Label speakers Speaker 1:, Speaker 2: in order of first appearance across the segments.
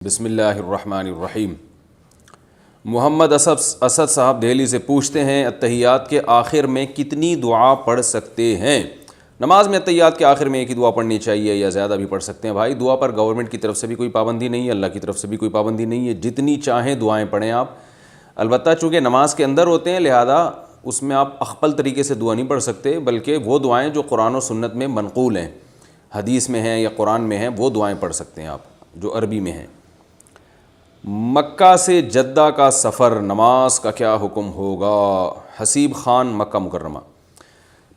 Speaker 1: بسم اللہ الرحمن الرحیم۔ محمد اسد صاحب دہلی سے پوچھتے ہیں اتحیات کے آخر میں کتنی دعا پڑھ سکتے ہیں؟ نماز میں اتحیات کے آخر میں ایک ہی دعا پڑھنی چاہیے یا زیادہ بھی پڑھ سکتے ہیں؟ بھائی دعا پر گورنمنٹ کی طرف سے بھی کوئی پابندی نہیں ہے، اللہ کی طرف سے بھی کوئی پابندی نہیں ہے، جتنی چاہیں دعائیں پڑھیں آپ۔ البتہ چونکہ نماز کے اندر ہوتے ہیں لہذا اس میں آپ اخپل طریقے سے دعا نہیں پڑھ سکتے، بلکہ وہ دعائیں جو قرآن و سنت میں منقول ہیں، حدیث میں ہیں یا قرآن میں ہیں، وہ دعائیں پڑھ سکتے ہیں آپ جو عربی میں ہیں۔ مکہ سے جدہ کا سفر، نماز کا کیا حکم ہوگا؟ حسیب خان، مکہ مکرمہ۔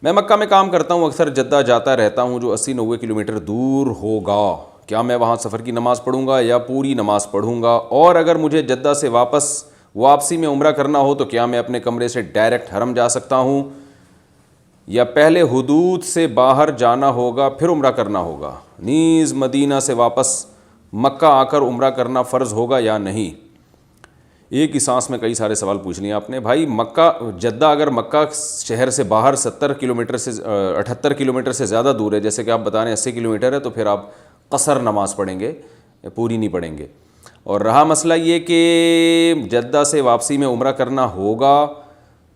Speaker 1: میں مکہ میں کام کرتا ہوں، اکثر جدہ جاتا رہتا ہوں جو 80-90 کلومیٹر دور ہوگا۔ کیا میں وہاں سفر کی نماز پڑھوں گا یا پوری نماز پڑھوں گا؟ اور اگر مجھے جدہ سے واپسی میں عمرہ کرنا ہو تو کیا میں اپنے کمرے سے ڈائریکٹ حرم جا سکتا ہوں یا پہلے حدود سے باہر جانا ہوگا پھر عمرہ کرنا ہوگا؟ نیز مدینہ سے واپس مکہ آ کر عمرہ کرنا فرض ہوگا یا نہیں؟ ایک ہی سانس میں کئی سارے سوال پوچھ لیے آپ نے۔ بھائی مکہ جدہ اگر مکہ شہر سے باہر 78 کلومیٹر سے زیادہ دور ہے، جیسے کہ آپ بتا رہے ہیں 80 کلومیٹر ہے، تو پھر آپ قصر نماز پڑھیں گے، پوری نہیں پڑھیں گے۔ اور رہا مسئلہ یہ کہ جدہ سے واپسی میں عمرہ کرنا ہوگا،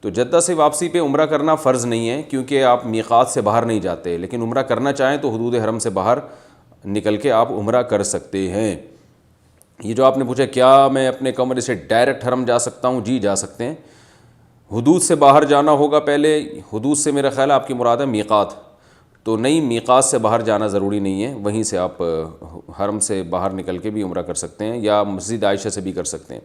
Speaker 1: تو جدہ سے واپسی پہ عمرہ کرنا فرض نہیں ہے کیونکہ آپ میقات سے باہر نہیں جاتے، لیکن عمرہ کرنا چاہیں تو حدود حرم سے باہر نکل کے آپ عمرہ کر سکتے ہیں۔ یہ جو آپ نے پوچھا کیا میں اپنے کمرے سے ڈائریکٹ حرم جا سکتا ہوں؟ جی جا سکتے ہیں۔ حدود سے باہر جانا ہوگا پہلے، حدود سے میرا خیال ہے آپ کی مراد ہے میقات، تو نہیں، میقات سے باہر جانا ضروری نہیں ہے، وہیں سے آپ حرم سے باہر نکل کے بھی عمرہ کر سکتے ہیں یا مسجد عائشہ سے بھی کر سکتے ہیں۔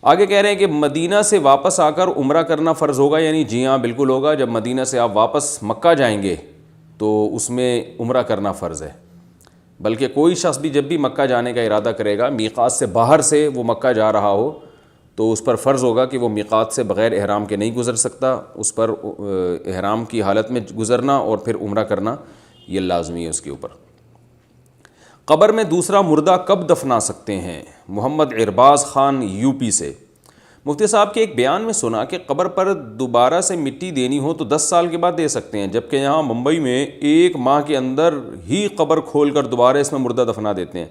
Speaker 1: آگے کہہ رہے ہیں کہ مدینہ سے واپس آ کر عمرہ کرنا فرض ہوگا، یعنی جی ہاں بالکل ہوگا۔ جب مدینہ سے آپ واپس مکہ جائیں گے تو اس میں عمرہ کرنا فرض ہے، بلکہ کوئی شخص بھی جب بھی مکہ جانے کا ارادہ کرے گا، میقات سے باہر سے وہ مکہ جا رہا ہو تو اس پر فرض ہوگا کہ وہ میقات سے بغیر احرام کے نہیں گزر سکتا، اس پر احرام کی حالت میں گزرنا اور پھر عمرہ کرنا یہ لازمی ہے اس کے اوپر۔ قبر میں دوسرا مردہ کب دفنا سکتے ہیں؟ محمد ارباز خان یو پی سے۔ مفتی صاحب کے ایک بیان میں سنا کہ قبر پر دوبارہ سے مٹی دینی ہو تو 10 سال کے بعد دے سکتے ہیں، جبکہ یہاں ممبئی میں 1 ماہ کے اندر ہی قبر کھول کر دوبارہ اس میں مردہ دفنا دیتے ہیں۔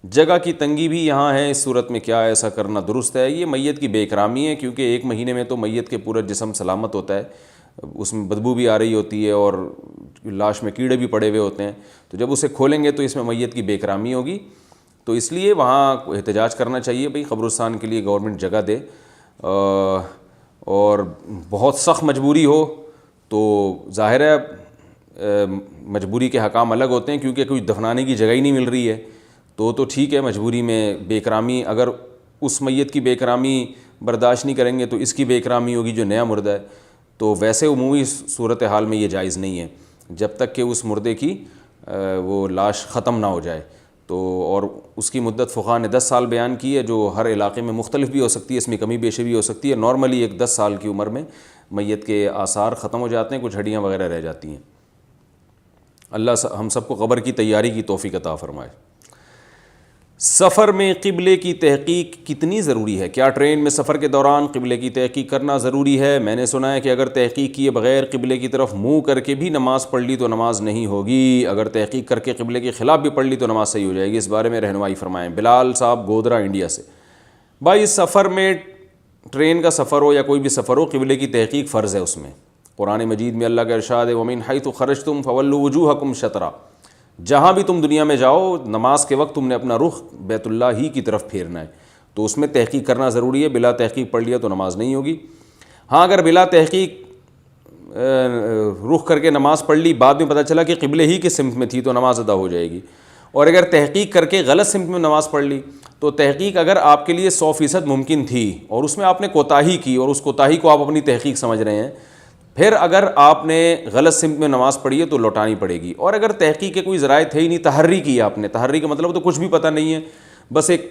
Speaker 1: جگہ کی تنگی بھی یہاں ہے، اس صورت میں کیا ایسا کرنا درست ہے؟ یہ میت کی بے اکرامی ہے، کیونکہ 1 مہینے میں تو میت کے پورا جسم سلامت ہوتا ہے، اس میں بدبو بھی آ رہی ہوتی ہے اور لاش میں کیڑے بھی پڑے ہوئے ہوتے ہیں، تو جب اسے کھولیں گے تو اس میں میت کی بے اکرامی ہوگی، تو اس لیے وہاں احتجاج کرنا چاہیے بھئی قبرستان کے لیے گورنمنٹ جگہ دے، اور بہت سخت مجبوری ہو تو ظاہر ہے مجبوری کے حکام الگ ہوتے ہیں، کیونکہ کوئی دفنانے کی جگہ ہی نہیں مل رہی ہے تو ٹھیک ہے، مجبوری میں بے اکرامی، اگر اس میت کی بے اکرامی برداشت نہیں کریں گے تو اس کی بے اکرامی ہوگی جو نیا مردہ ہے، تو ویسے عمومی صورتحال میں یہ جائز نہیں ہے جب تک کہ اس مردے کی وہ لاش ختم نہ ہو جائے، تو اور اس کی مدت فقہاء نے 10 سال بیان کی ہے، جو ہر علاقے میں مختلف بھی ہو سکتی ہے، اس میں کمی بیشی بھی ہو سکتی ہے۔ نارملی ایک 10 سال کی عمر میں میت کے آثار ختم ہو جاتے ہیں، کچھ ہڈیاں وغیرہ رہ جاتی ہیں۔ اللہ ہم سب کو قبر کی تیاری کی توفیق عطا فرمائے۔ سفر میں قبلے کی تحقیق کتنی ضروری ہے؟ کیا ٹرین میں سفر کے دوران قبلے کی تحقیق کرنا ضروری ہے؟ میں نے سنا ہے کہ اگر تحقیق کیے بغیر قبلے کی طرف منہ کر کے بھی نماز پڑھ لی تو نماز نہیں ہوگی، اگر تحقیق کر کے قبلے کے خلاف بھی پڑھ لی تو نماز صحیح ہو جائے گی، اس بارے میں رہنمائی فرمائیں۔ بلال صاحب گودرا انڈیا سے۔ بھائی سفر میں ٹرین کا سفر ہو یا کوئی بھی سفر ہو، قبلے کی تحقیق فرض ہے اس میں۔ قرآن مجید میں اللہ کا ارشاد ہے وَمِنْ حَيْثُ خَرَجْتُمْ فَوَلُّوا وُجُوهَكُمْ شَطْرًا، جہاں بھی تم دنیا میں جاؤ نماز کے وقت تم نے اپنا رخ بیت اللہ ہی کی طرف پھیرنا ہے، تو اس میں تحقیق کرنا ضروری ہے۔ بلا تحقیق پڑھ لیا تو نماز نہیں ہوگی۔ ہاں اگر بلا تحقیق رخ کر کے نماز پڑھ لی، بعد میں پتہ چلا کہ قبلے ہی کے سمت میں تھی تو نماز ادا ہو جائے گی، اور اگر تحقیق کر کے غلط سمت میں نماز پڑھ لی تو تحقیق اگر آپ کے لیے 100% ممکن تھی اور اس میں آپ نے کوتاہی کی اور اس کوتاہی کو آپ اپنی تحقیق سمجھ رہے ہیں، پھر اگر آپ نے غلط سمت میں نماز پڑھی ہے تو لوٹانی پڑے گی۔ اور اگر تحقیق کے کوئی ذرائع تھے ہی نہیں، تحری کی آپ نے، تحری کا مطلب تو کچھ بھی پتہ نہیں ہے، بس ایک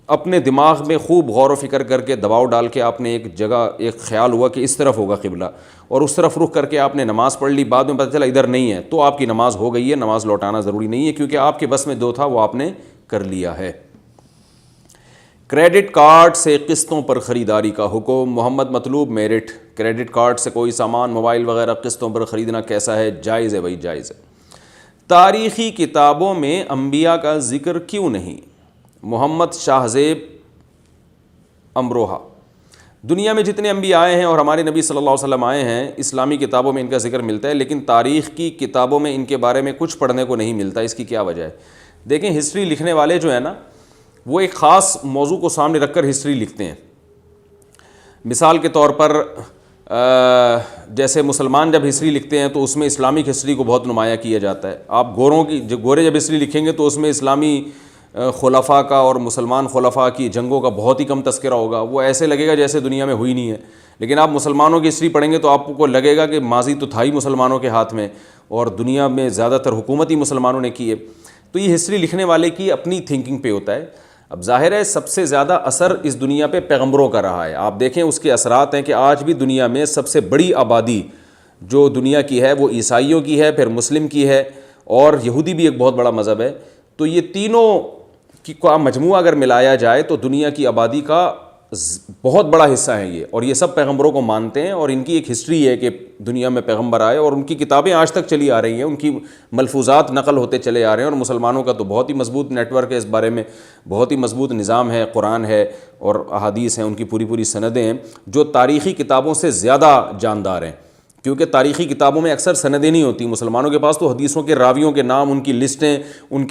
Speaker 1: اپنے دماغ میں خوب غور و فکر کر کے دباؤ ڈال کے آپ نے ایک جگہ ایک خیال ہوا کہ اس طرف ہوگا قبلہ اور اس طرف رخ کر کے آپ نے نماز پڑھ لی، بعد میں پتہ چلا ادھر نہیں ہے، تو آپ کی نماز ہو گئی ہے، نماز لوٹانا ضروری نہیں ہے، کیونکہ آپ کے بس میں جو تھا وہ آپ نے کر لیا ہے۔ کریڈٹ کارڈ سے قسطوں پر خریداری کا حکم۔ محمد مطلوب میرٹھ۔ کریڈٹ کارڈ سے کوئی سامان موبائل وغیرہ قسطوں پر خریدنا کیسا ہے؟ جائز ہے بھائی، جائز ہے۔ تاریخی کتابوں میں انبیاء کا ذکر کیوں نہیں؟ محمد شاہ زیب امروہہ، دنیا میں جتنے انبیاء آئے ہیں اور ہمارے نبی صلی اللہ علیہ وسلم آئے ہیں، اسلامی کتابوں میں ان کا ذکر ملتا ہے، لیکن تاریخ کی کتابوں میں ان کے بارے میں کچھ پڑھنے کو نہیں ملتا۔ اس کی کیا وجہ ہے؟ دیکھیں، ہسٹری لکھنے والے جو ہیں نا، وہ ایک خاص موضوع کو سامنے رکھ کر ہسٹری لکھتے ہیں۔ مثال کے طور پر جیسے مسلمان جب ہسٹری لکھتے ہیں تو اس میں اسلامک ہسٹری کو بہت نمایاں کیا جاتا ہے۔ آپ گورے جب ہسٹری لکھیں گے تو اس میں اسلامی خلفاء کا اور مسلمان خلفاء کی جنگوں کا بہت ہی کم تذکرہ ہوگا، وہ ایسے لگے گا جیسے دنیا میں ہوئی نہیں ہے۔ لیکن آپ مسلمانوں کی ہسٹری پڑھیں گے تو آپ کو لگے گا کہ ماضی تو تھا ہی مسلمانوں کے ہاتھ میں، اور دنیا میں زیادہ تر حکومت ہی مسلمانوں نے کی ہے۔ تو یہ ہسٹری لکھنے والے کی اپنی تھنکنگ پہ ہوتا ہے۔ اب ظاہر ہے سب سے زیادہ اثر اس دنیا پہ پیغمبروں کا رہا ہے۔ آپ دیکھیں اس کے اثرات ہیں کہ آج بھی دنیا میں سب سے بڑی آبادی جو دنیا کی ہے وہ عیسائیوں کی ہے، پھر مسلم کی ہے، اور یہودی بھی ایک بہت بڑا مذہب ہے۔ تو یہ تینوں کا مجموعہ اگر ملایا جائے تو دنیا کی آبادی کا بہت بڑا حصہ ہے یہ، اور یہ سب پیغمبروں کو مانتے ہیں، اور ان کی ایک ہسٹری ہے کہ دنیا میں پیغمبر آئے، اور ان کی کتابیں آج تک چلی آ رہی ہیں، ان کی ملفوظات نقل ہوتے چلے آ رہے ہیں، اور مسلمانوں کا تو بہت ہی مضبوط نیٹ ورک ہے اس بارے میں، بہت ہی مضبوط نظام ہے، قرآن ہے اور احادیث ہیں، ان کی پوری سندیں ہیں جو تاریخی کتابوں سے زیادہ جاندار ہیں، کیونکہ تاریخی کتابوں میں اکثر سندیں نہیں ہوتی۔ مسلمانوں کے پاس تو حدیثوں کے راویوں کے نام، ان کی لسٹیں، ان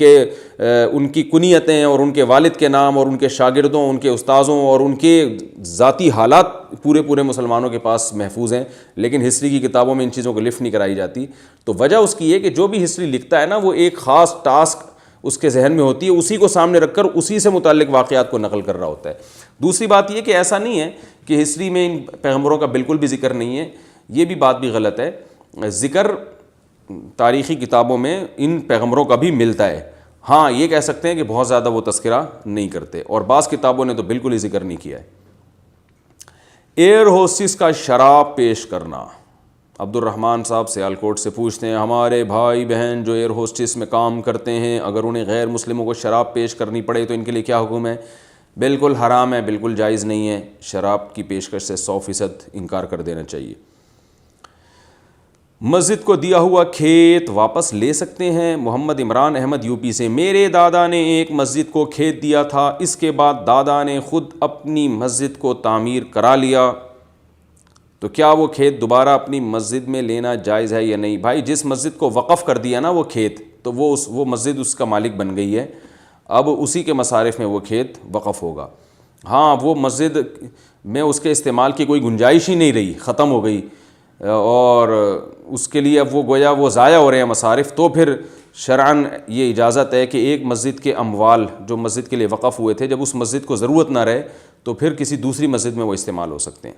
Speaker 1: کی کنیتیں اور ان کے والد کے نام اور ان کے شاگردوں، ان کے استاذوں اور ان کے ذاتی حالات پورے مسلمانوں کے پاس محفوظ ہیں، لیکن ہسٹری کی کتابوں میں ان چیزوں کو لفٹ نہیں کرائی جاتی۔ تو وجہ اس کی یہ کہ جو بھی ہسٹری لکھتا ہے نا، وہ ایک خاص ٹاسک اس کے ذہن میں ہوتی ہے، اسی کو سامنے رکھ کر اسی سے متعلق واقعات کو نقل کر رہا ہوتا ہے۔ دوسری بات یہ کہ ایسا نہیں ہے کہ ہسٹری میں ان پیغمبروں کا بالکل بھی ذکر نہیں ہے، یہ بھی بات بھی غلط ہے۔ ذکر تاریخی کتابوں میں ان پیغمبروں کا بھی ملتا ہے، ہاں یہ کہہ سکتے ہیں کہ بہت زیادہ وہ تذکرہ نہیں کرتے، اور بعض کتابوں نے تو بالکل ہی ذکر نہیں کیا ہے۔ ایئر ہوسٹس کا شراب پیش کرنا۔ عبد الرحمن صاحب سیالکوٹ سے پوچھتے ہیں، ہمارے بھائی بہن جو ایئر ہوسٹس میں کام کرتے ہیں، اگر انہیں غیر مسلموں کو شراب پیش کرنی پڑے تو ان کے لیے کیا حکم ہے؟ بالکل حرام ہے، بالکل جائز نہیں ہے، شراب کی پیشکش سے 100% انکار کر دینا چاہیے۔ مسجد کو دیا ہوا کھیت واپس لے سکتے ہیں؟ محمد عمران احمد یو پی سے، میرے دادا نے ایک مسجد کو کھیت دیا تھا، اس کے بعد دادا نے خود اپنی مسجد کو تعمیر کرا لیا، تو کیا وہ کھیت دوبارہ اپنی مسجد میں لینا جائز ہے یا نہیں؟ بھائی جس مسجد کو وقف کر دیا نا وہ کھیت، تو وہ مسجد اس کا مالک بن گئی ہے، اب اسی کے مصارف میں وہ کھیت وقف ہوگا۔ ہاں وہ مسجد میں اس کے استعمال کی کوئی گنجائش ہی نہیں رہی، ختم ہو گئی، اور اس کے لیے اب وہ گویا وہ ضائع ہو رہے ہیں مصارف، تو پھر شرعاً یہ اجازت ہے کہ ایک مسجد کے اموال جو مسجد کے لیے وقف ہوئے تھے، جب اس مسجد کو ضرورت نہ رہے تو پھر کسی دوسری مسجد میں وہ استعمال ہو سکتے ہیں۔